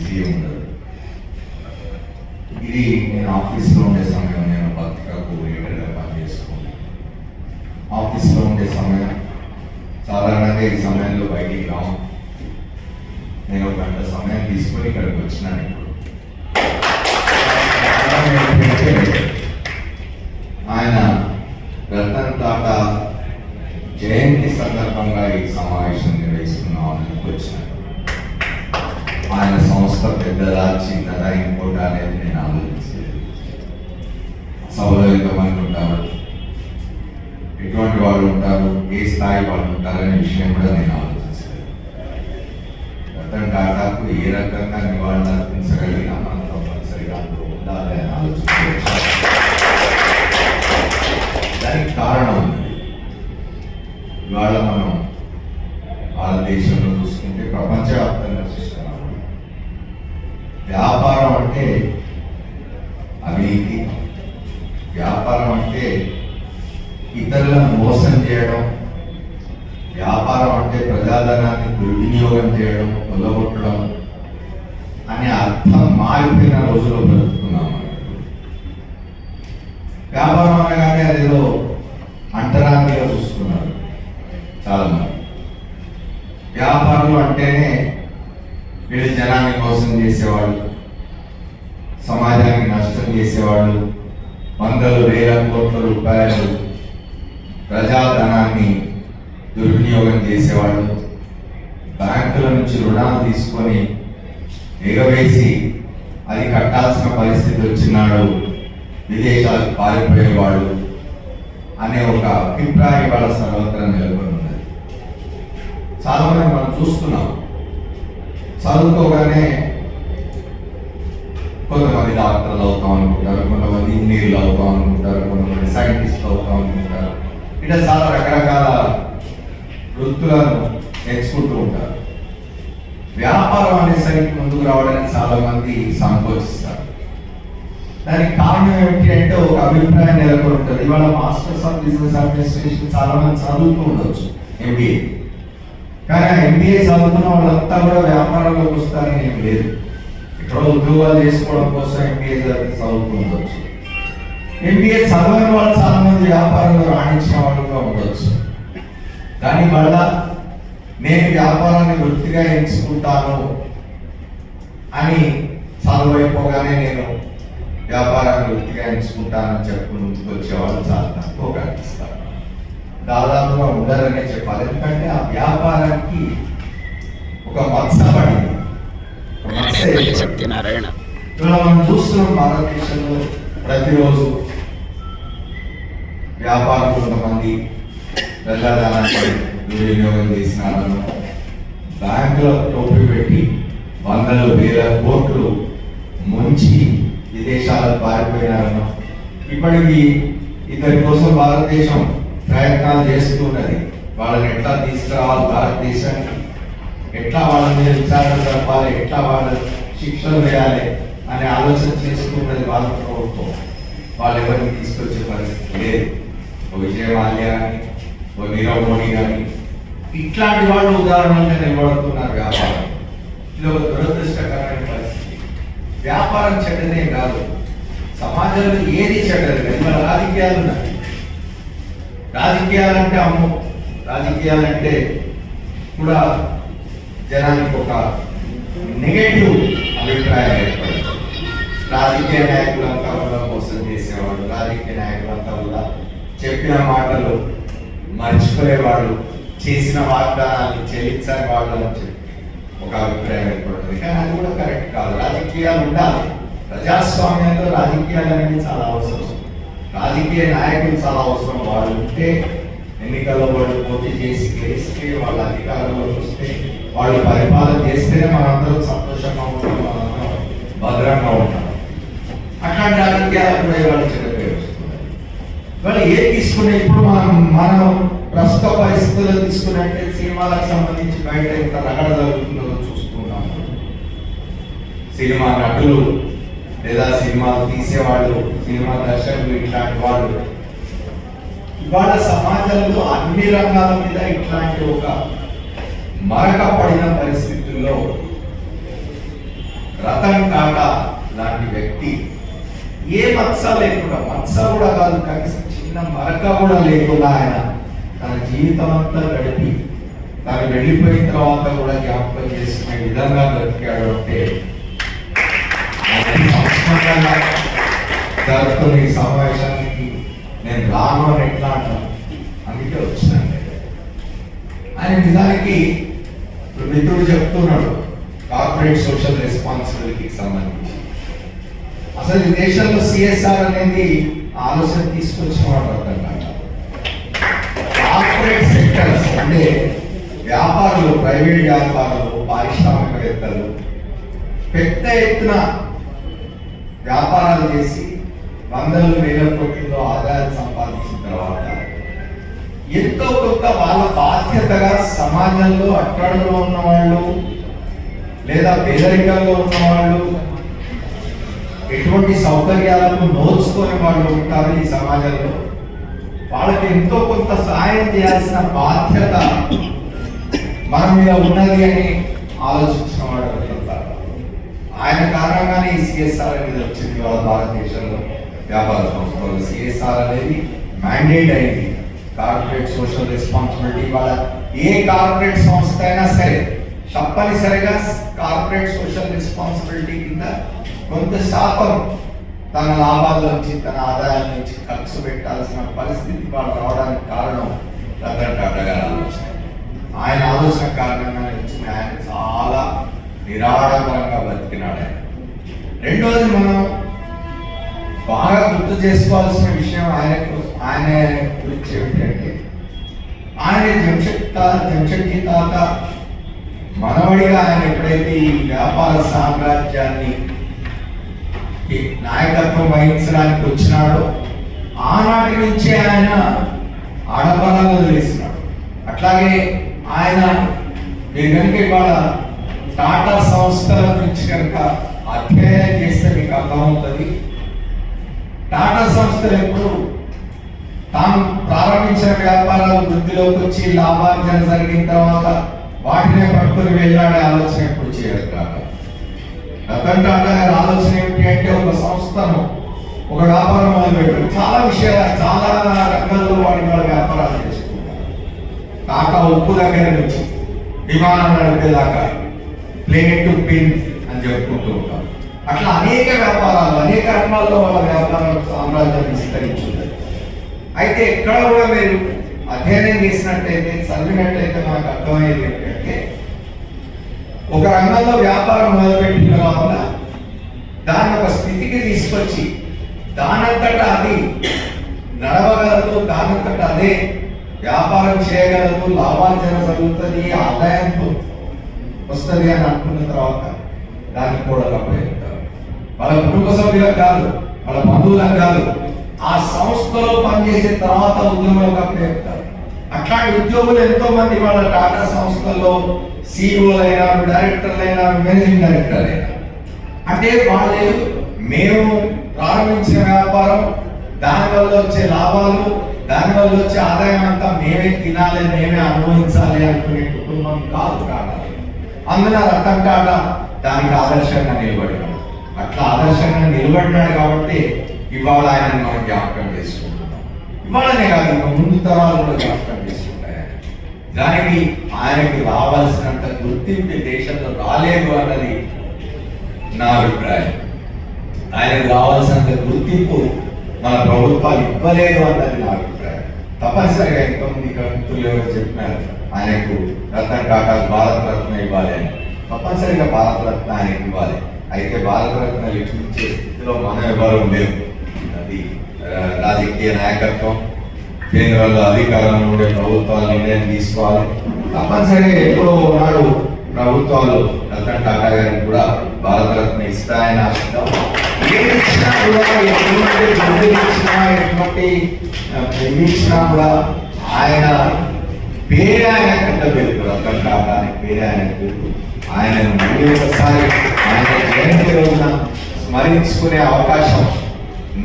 Busy ఉండదు. ఇది నేను ఆఫీస్లో ఉండే సమయం, నేను పత్రికకు లీడర్గా పనిచేసుకున్నాను. ఆఫీస్లో ఉండే సమయం సాధారణంగా ఈ సమయంలో బయటికి రాము. నేను ఒక గంట సమయం తీసుకొని ఇక్కడికి వచ్చినాను. ఇప్పుడు ఆయన రతన్ టాటా జయంతి సందర్భంగా ఈ సమావేశం నిర్వహిస్తున్నామని వచ్చినాను. ఆయన సంస్థ పెద్దదా చిన్నదా ఇంకోటి అనేది నేను ఆలోచించలేదు. సభలో ఎంతమంది ఉంటారు, ఎటువంటి వాళ్ళు ఉంటారు, ఏ స్థాయి వాళ్ళు ఉంటారనే విషయం కూడా నేను ఆలోచించలేదు. రతన్ టాటాకు ఏ రకంగా నివాళులు అర్పించగలిగినా మనం తప్పనిసరిగా అందులో ఉండాలి అని ఆలోచించవచ్చు. దానికి కారణం ఉంది. ఇవాళ మనం భారతదేశంలో చూసుకుంటే ప్రపంచవ్యాప్తంగా చూస్తున్నాము. వ్యాపారం అంటే అవినీతి, వ్యాపారం అంటే ఇతరులను మోసం చేయడం, వ్యాపారం అంటే ప్రజాధనాన్ని దుర్వినియోగం చేయడం, కొల్లగొట్టడం అనే అర్థం మారిపోయిన రోజుల్లో బ్రతుకుతున్నాము. వ్యాపారం అనగానే అదేదో అంటరానిగా చూస్తున్నారు చాలా మంది. వ్యాపారం అంటేనే వీళ్ళు జనాన్ని మోసం చేసేవాళ్ళు, సమాజానికి నష్టం చేసేవాళ్ళు, వందలు వేల కోట్ల రూపాయలు ప్రజాధనాన్ని దుర్వినియోగం చేసేవాళ్ళు, బ్యాంకుల నుంచి రుణాలు తీసుకొని ఎగవేసి అది కట్టాల్సిన పరిస్థితి వచ్చినాడు విదేశాలకు పారిపోయేవాళ్ళు అనే ఒక అభిప్రాయం వాళ్ళ సర్వత్రా నెలకొని ఉన్నది. చాలా మంది మనం చూస్తున్నాం. చదువుకోగానే కొంతమంది డాక్టర్లు అవుతాం అనుకుంటారు, కొంతమంది ఇంజనీర్లు అవుతాం అనుకుంటారు, కొంతమంది సైంటిస్టులు అవుతాం అనుకుంటారు. ఇట్లా చాలా రకరకాల వృత్తులను నేర్చుకుంటూ ఉంటారు. వ్యాపారం అనేసరికి ముందుకు రావడానికి చాలా మంది సంకోచిస్తారు. దానికి కారణం ఏమిటి అంటే ఒక అభిప్రాయం నెలకొని ఉంటుంది. ఇవాళ మాస్టర్స్ ఆఫ్ బిజినెస్ అడ్మినిస్ట్రేషన్ చాలా మంది చదువుతూ ఉండొచ్చు, ఎంబీఏ. కానీ ఎంబీఏ చదువుకున్న వాళ్ళంతా కూడా వ్యాపారంలోకి వస్తారని ఏం లేదు. ఇక్కడ ఉద్యోగాలు చేసుకోవడం కోసం ఎంబీఏ చదువుతూ ఉండొచ్చు. ఎంబీఏ చదవని వాళ్ళు చాలా మంది వ్యాపారంలో రాణించిన వాళ్ళుగా ఉండొచ్చు. దానివల్ల నేను వ్యాపారాన్ని వృత్తిగా ఎంచుకుంటాను అని చదువైపోగానే నేను వ్యాపారాన్ని వృత్తిగా ఎంచుకుంటానని చెప్పుకుని ముందుకు వచ్చేవాళ్ళు చాలా తక్కువ కనిపిస్తారు. దాదాపుగా ఉండరనే చెప్పాలి. ఎందుకంటే ఆ వ్యాపారానికి ఒక మత్స పడింది. సత్యనారాయణ మనం చూస్తున్నాం భారతదేశంలో ప్రతిరోజు వ్యాపారం కొంతమంది ప్రజాధనాన్ని దుర్వినియోగం చేసినారను, బ్యాంకులో టోపీ పెట్టి వందల వేల కోట్లు ముంచి విదేశాలకు పారిపోయినారను. ఇప్పటికీ ఇతని కోసం భారతదేశం ప్రయత్నాలు చేస్తున్నది. వాళ్ళని ఎట్లా తీసుకురావాలి, భారతదేశానికి ఎట్లా వాళ్ళ మీద విచారణ జరపాలి, ఎట్లా వాళ్ళ శిక్షలు వేయాలి అనే ఆలోచన చేసుకున్నది భారత ప్రభుత్వం. వాళ్ళు ఎవరిని తీసుకొచ్చే పరిస్థితి లేదు. ఓ విజయ మాల్యా కానీ, ఓ నీరవ్ మోడీ కానీ ఇట్లాంటి వాళ్ళు ఉదాహరణగా నిలబడుతున్నారు వ్యాపారం. ఇది ఒక దురదృష్టకరమైన పరిస్థితి. వ్యాపారం చెడ్డదే కాదు, సమాజంలో ఏది చెడ్డది కాదు. ఇవాళ రాజకీయాలు ఉన్నాయి. రాజకీయాలంటే అమ్మో, రాజకీయాలంటే కూడా జనానికి ఒక నెగటివ్ అభిప్రాయం ఏర్పడుతుంది. రాజకీయ నాయకులంతా కూడా మోసం చేసేవాడు, రాజకీయ నాయకులంతా కూడా చెప్పిన మాటలు మర్చిపోయేవాడు, చేసిన వాగ్దానాన్ని చెల్లించని వాళ్ళు అని చెప్పి ఒక అభిప్రాయం ఏర్పడుతుంది. కానీ అది కూడా కరెక్ట్ కాదు. రాజకీయాలు ఉండాలి. ప్రజాస్వామ్యంలో రాజకీయాలు అనేది చాలా అవసరం. రాజకీయ నాయకులు చాలా అవసరం. వాళ్ళు ఉంటే ఎన్నికల్లో వాళ్ళు పోటీ చేసి గెలిస్తే, వాళ్ళ అధికారంలోకి వస్తే, వాళ్ళు పరిపాలన చేస్తేనే మనందరం సంతోషంగా ఉంటాం, మనందరం భద్రంగా ఉంటాం. అట్లాంటి రాజకీయాలు కూడా వాళ్ళు చెడ్డ పేరు వస్తుంది. వాళ్ళు ఏది తీసుకునే ఇప్పుడు మనం ప్రస్తుత పరిస్థితుల్లో తీసుకున్నట్టే సినిమాలకు సంబంధించి బయట ఎంత రగడ జరుగుతుందో చూస్తున్నాం. సినిమా నటులు లేదా సినిమాలు తీసేవాళ్ళు, సినిమా దర్శకులు ఇట్లాంటి వాళ్ళు ఇవాళ సమాజంలో అన్ని రంగాల మీద ఇట్లాంటి ఒక మరక పడిన పరిస్థితుల్లో రతన్ టాటా లాంటి వ్యక్తి ఏ మత్స లేకుండా, మత్స కూడా కాదు, కనీసం చిన్న మరక కూడా లేకుండా ఆయన తన జీవితం అంతా గడిపి తను వెళ్ళిపోయిన తర్వాత కూడా జ్ఞాపకం చేసుకునే విధంగా బ్రతికాడు అంటే జరుగుతున్న ఈ సమావేశానికి నేను రాను అని ఎట్లా అంటాను, అందుకే వచ్చినాను. ఆయన నిజానికి మిత్రుడు చెప్తున్నాడు కార్పొరేట్ సోషల్ రెస్పాన్సిబిలిటీకి సంబంధించి. అసలు ఈ దేశంలో సిఎస్ఆర్ అనేది ఆలోచన తీసుకొచ్చిన వాడు అర్థం కాదు. కార్పొరేట్ సెక్టర్స్ అంటే వ్యాపారులు, ప్రైవేట్ వ్యాపారులు, పారిశ్రామికవేత్తలు పెద్ద ఎత్తున వ్యాపారాలు చేసి వందల వేల కోట్లలో ఆదాయాలు సంపాదించిన తర్వాత ఎంతో కొంత వాళ్ళ బాధ్యతగా సమాజంలో అట్టడుగులో ఉన్నవాళ్ళు లేదా పేదరికంలో ఉన్నవాళ్ళు, ఎటువంటి సౌకర్యాలకు నోచుకొని వాళ్ళు ఉంటారు ఈ సమాజంలో, వాళ్ళకి ఎంతో కొంత సహాయం చేయాల్సిన బాధ్యత మన మీద ఉన్నది అని ఆలోచించిన వాడు ఆయన కారణంగానే ఈ సిఎస్ఆర్ అనేది వచ్చింది. వాళ్ళ భారతదేశంలో వ్యాపార సంస్థలు సిఎస్ఆర్ అనేది మ్యాండేట్ అయింది. కార్పొరేట్ సోషల్ రెస్పాన్సిబిలిటీ, వాళ్ళ ఏ కార్పొరేట్ సంస్థ అయినా సరే తప్పనిసరిగా కార్పొరేట్ సోషల్ రెస్పాన్సిబిలిటీ కింద కొంత శాతం తన లాభాల నుంచి, తన ఆదాయాల నుంచి ఖర్చు పెట్టాల్సిన పరిస్థితి వాళ్ళు రావడానికి కారణం రతన్ టాటా గారి ఆలోచన. ఆయన ఆలోచన కారణంగా వచ్చిన ఆయన చాలా నిరాడంబరంగా బతికినాడు. రెండోది మనం బాగా గుర్తు చేసుకోవాల్సిన విషయం ఆయన గురించి ఏమిటంటే, ఆయన జంషెడ్జీ తాత మనవడిగా ఆయన ఎప్పుడైతే ఈ వ్యాపార సామ్రాజ్యాన్ని నాయకత్వం వహించడానికి వచ్చినాడో ఆనాటి నుంచే ఆయన ఆడపడాలు వేసినాడు. అట్లాగే ఆయన మీరు కనుక ఇవాళ టాటా సంస్థల గురించి కనుక అధ్యయనం చేస్తే మీకు అర్థమవుతుంది. టాటా సంస్థలు ఎప్పుడు తాను ప్రారంభించిన వ్యాపారాలు వృద్ధిలోకి వచ్చి లాభార్జన జరిగిన తర్వాత వాటినే పట్టుకుని వెళ్ళాడే ఆలోచన ఎప్పుడు చేయరు కాదు. రతన్ టాటా గారి ఆలోచన ఏమిటి అంటే, ఒక సంస్థను, ఒక వ్యాపారం మొదలుపెట్టారు. చాలా రంగాల్లో వాళ్ళ వ్యాపారాలు చేసుకుంటారు. టాటా ఉప్పు దగ్గర నుంచి విమానం నడిపేదాకా ప్లేన్ టు పిన్ అని చెప్పుకుంటూ ఉంటారు. అట్లా అనేక వ్యాపారాలు, అనేక రంగాల్లో వాళ్ళ వ్యాపారం సామ్రాజ్యాన్ని విస్తరించుంది. అయితే ఎక్కడ కూడా మీరు అధ్యయనం చేసినట్టయితే, చదివినట్టయితే మనకు అర్థమయ్యేది ఏంటంటే, ఒక రంగంలో వ్యాపారం మొదలుపెట్టిన తర్వాత దాన్ని ఒక స్థితికి తీసుకొచ్చి దానంతటా అది నడవగలదు, దానంతటా అదే వ్యాపారం చేయగలదు, లాభార్జన జరుగుతుంది, ఆదాయంతో వస్తుంది అని అనుకున్న తర్వాత దాన్ని కూడా అప్పచెప్తారు. వాళ్ళ కుటుంబ సభ్యులకు కాదు, వాళ్ళ బంధువులకు కాదు, ఆ సంస్థలో పనిచేసే తర్వాత ఉద్యోగులకు అప్పచెప్తారు. అట్లాంటి ఉద్యోగులు ఎంతో మంది వాళ్ళ టాటా సంస్థల్లో సిఇఓలు అయినారు, డైరెక్టర్లు అయినారు, మేనేజింగ్ డైరెక్టర్ అయినారు. అంటే వాళ్ళు మేము ప్రారంభించిన వ్యాపారం, దానివల్ల వచ్చే లాభాలు, దానివల్ల వచ్చే ఆదాయం అంతా మేమే తినాలి, మేమే అనుభవించాలి అనుకునే కుటుంబం కాదు టాటా. అందున రతన్ టాటా దానికి ఆదర్శంగా నిలబడినాడు. అట్లా ఆదర్శంగా నిలబడినాడు కాబట్టి ఇవాళ ఆయన మనం జ్ఞాపకం చేసుకుంటున్నాం. ఇవాళనే కాదు, ఇంకా ముందు తరాలు కూడా జ్ఞాపకం చేసుకుంటాయి. దానికి ఆయనకి రావాల్సినంత గుర్తింపు దేశంలో రాలేదు అన్నది నా అభిప్రాయం. ఆయనకు రావాల్సినంత గుర్తింపు మన ప్రభుత్వాలు ఇవ్వలేదు అన్నది నా అభిప్రాయం. తప్పనిసరిగా ఇంతకుముందు ఇక్కడ మిత్రులు ఎవరు చెప్పినారు, ఆయనకు రతన్ టాటా భారతరత్న ఇవ్వాలి అని. తప్పనిసరిగా భారతరత్న ఆయనకు ఇవ్వాలి. అయితే భారతరత్న ఇచ్చే స్థితిలో మనం ఎవరు లేవు. అది రాజకీయ నాయకత్వం, కేంద్రంలో అధికారంలో ఉండే ప్రభుత్వాలు నిర్ణయం తీసుకోవాలి. తప్పనిసరిగా ఎప్పుడో నాడు ప్రభుత్వాలు రతన్ టాటా గారికి కూడా భారతరత్న ఇస్తాయని ఆశిద్దాం. ఏది ఇచ్చినా కూడా, ఎటువంటి మందులు ఇచ్చినా, ఎటువంటి ఇచ్చినా కూడా ఆయన పేరే ఆయన కంట పేరు, రతన్ టాటా అనే పేరే ఆయన పేరు. ఆయనను మళ్ళీ ఒకసారి ఆయన జయంతి రోజున స్మరించుకునే అవకాశం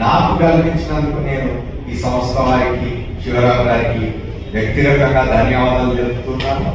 నాకు కల్పించినందుకు నేను ఈ సంస్థ వారికి, శివరాం గారికి వ్యక్తిగతంగా ధన్యవాదాలు తెలుపుతున్నాను.